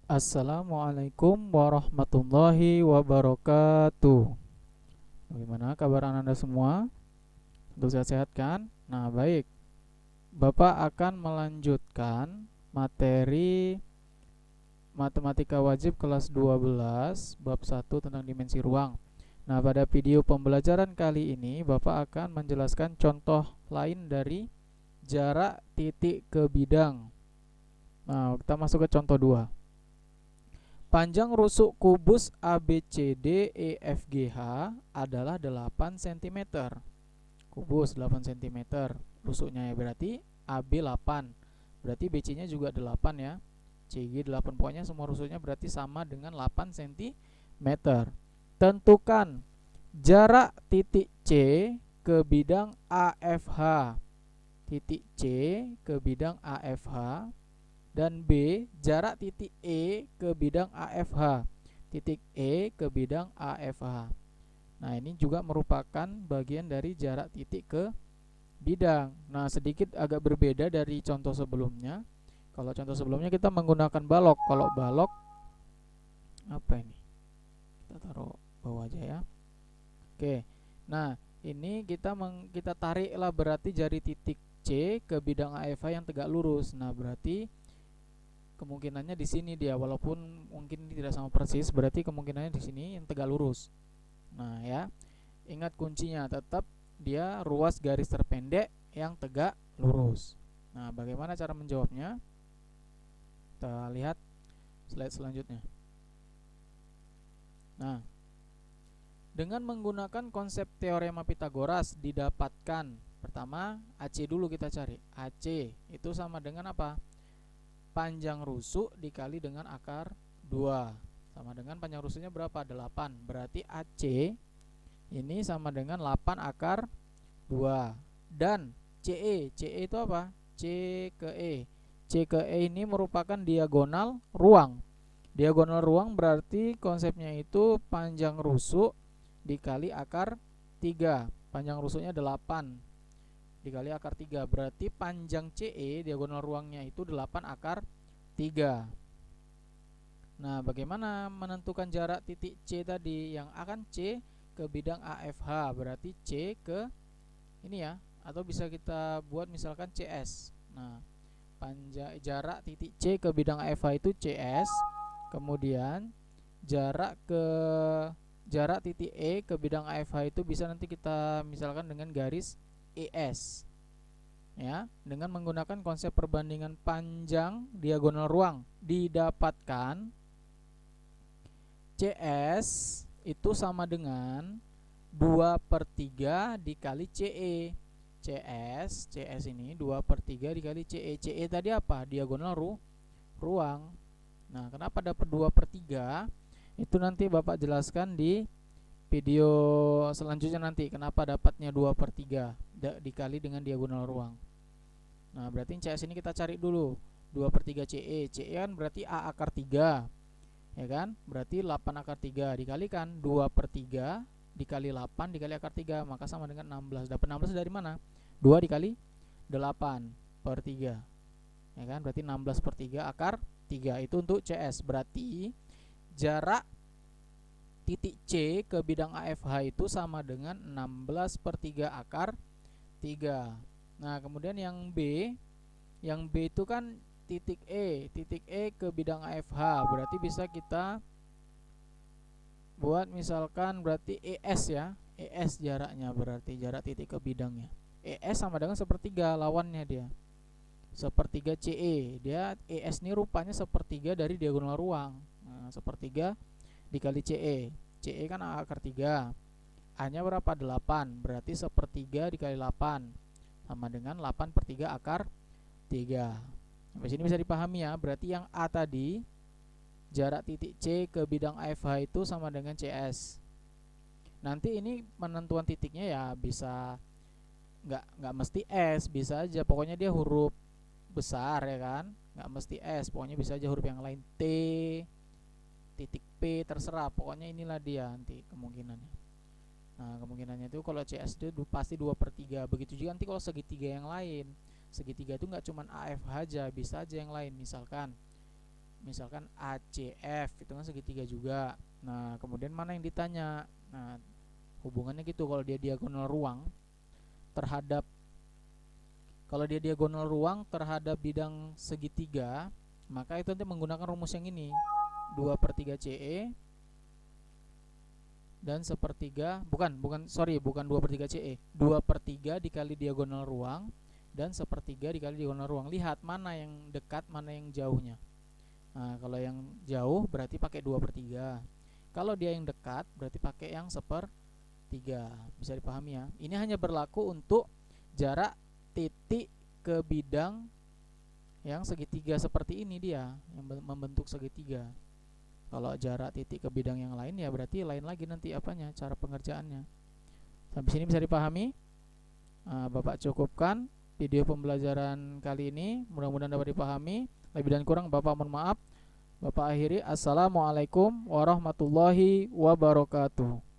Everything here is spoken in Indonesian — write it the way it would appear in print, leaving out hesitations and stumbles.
Assalamualaikum warahmatullahi wabarakatuh. Bagaimana kabar Anda semua? Tentu sehat-sehat kan? Nah, baik. Bapak akan melanjutkan materi Matematika Wajib kelas 12 bab 1 tentang dimensi ruang. Nah, pada video pembelajaran kali ini Bapak akan menjelaskan contoh lain dari jarak titik ke bidang. Nah, kita masuk ke contoh 2. Panjang rusuk kubus ABCD EFGH adalah 8 cm. Kubus 8 cm rusuknya ya, berarti AB 8. Berarti BC-nya juga 8 ya. CG 8, pokoknya semua rusuknya berarti sama dengan 8 cm. Tentukan jarak titik C ke bidang AFH. Titik C ke bidang AFH. Dan B, jarak titik E ke bidang AFH. Titik E ke bidang AFH. Nah, ini juga merupakan bagian dari jarak titik ke bidang. Nah, sedikit agak berbeda dari contoh sebelumnya. Kalau contoh sebelumnya kita menggunakan balok. Kalau balok apa ini? Kita taruh bawah aja ya. Oke. Nah, ini kita tariklah berarti jari titik C ke bidang AFH yang tegak lurus. Nah, berarti kemungkinannya di sini dia, walaupun mungkin tidak sama persis, berarti kemungkinannya di sini yang tegak lurus. Nah ya, ingat kuncinya tetap dia ruas garis terpendek yang tegak lurus. Nah, bagaimana cara menjawabnya? Kita lihat slide selanjutnya. Nah, dengan menggunakan konsep teorema Pitagoras didapatkan, pertama AC dulu kita cari. AC itu sama dengan apa? Panjang rusuk dikali dengan akar 2. Sama dengan panjang rusuknya berapa? 8. Berarti AC ini sama dengan 8 akar 2. Dan CE, CE itu apa? C ke E. C ke E ini merupakan diagonal ruang. Diagonal ruang berarti konsepnya itu panjang rusuk dikali akar 3. Panjang rusuknya 8 dikali akar 3, berarti panjang CE diagonal ruangnya itu 8 akar 3. Nah, bagaimana menentukan jarak titik C tadi? Yang akan C ke bidang AFH, berarti C ke ini ya, atau bisa kita buat misalkan CS. Nah, jarak titik C ke bidang AFH itu CS. Kemudian jarak titik E ke bidang AFH itu bisa nanti kita misalkan dengan garis ES ya, dengan menggunakan konsep perbandingan panjang diagonal ruang didapatkan CS itu sama dengan 2/3 dikali CE. CS ini 2/3 dikali CE. CE tadi apa? Diagonal ruang. Nah, kenapa dapat 2/3? Itu nanti Bapak jelaskan di video selanjutnya nanti kenapa dapatnya 2/3 dikali dengan diagonal ruang. Nah, berarti CS ini kita cari dulu. 2/3 CE. CE kan berarti A akar 3. Ya kan? Berarti 8 akar 3 dikalikan 2/3 dikali 8 dikali akar 3, maka sama dengan 16. Dapat 16 dari mana? 2 dikali 8/3. Ya kan? Berarti 16/3 akar 3. Itu untuk CS. Berarti jarak titik C ke bidang AFH itu sama dengan 16/3 akar 3. Nah, kemudian yang B itu kan titik E ke bidang AFH, berarti bisa kita buat misalkan berarti ES ya. ES jaraknya berarti jarak titik ke bidangnya. ES sama dengan sepertiga lawannya dia. Sepertiga CE. Dia ES ini rupanya sepertiga dari diagonal ruang. Nah, sepertiga dikali CE. CE kan A akar 3. A-nya berapa? 8. Berarti sepertiga dikali 8 sama dengan 8/3 akar 3. Sampai sini bisa dipahami ya. Berarti yang A tadi jarak titik C ke bidang AFH itu sama dengan CS. Nanti ini penentuan titiknya ya bisa nggak mesti S, bisa aja pokoknya dia huruf besar ya kan, nggak mesti S, pokoknya bisa aja huruf yang lain, T, titik P, terserah, pokoknya inilah dia nanti kemungkinannya. Nah, kemungkinannya itu kalau CS itu pasti 2/3. Begitu juga nanti kalau segitiga yang lain. Segitiga itu nggak cuma AFH aja, bisa aja yang lain. Misalkan misalkan ACF itu kan segitiga juga. Nah, kemudian mana yang ditanya? Nah, hubungannya gitu. Kalau dia diagonal ruang terhadap terhadap bidang segitiga, maka itu nanti menggunakan rumus yang ini, 2/3 CE dan sepertiga, bukan 2/3 CE, 2/3 dikali diagonal ruang dan sepertiga dikali diagonal ruang. Lihat mana yang dekat, mana yang jauhnya. Nah, kalau yang jauh berarti pakai 2/3. Kalau dia yang dekat berarti pakai yang 1/3. Bisa dipahami ya. Ini hanya berlaku untuk jarak titik ke bidang yang segitiga seperti ini, dia yang membentuk segitiga. Kalau jarak titik ke bidang yang lain ya berarti lain lagi nanti apanya, cara pengerjaannya. Sampai sini bisa dipahami? Bapak cukupkan video pembelajaran kali ini, mudah-mudahan dapat dipahami. Lebih dan kurang Bapak mohon maaf. Bapak akhiri, assalamualaikum warahmatullahi wabarakatuh.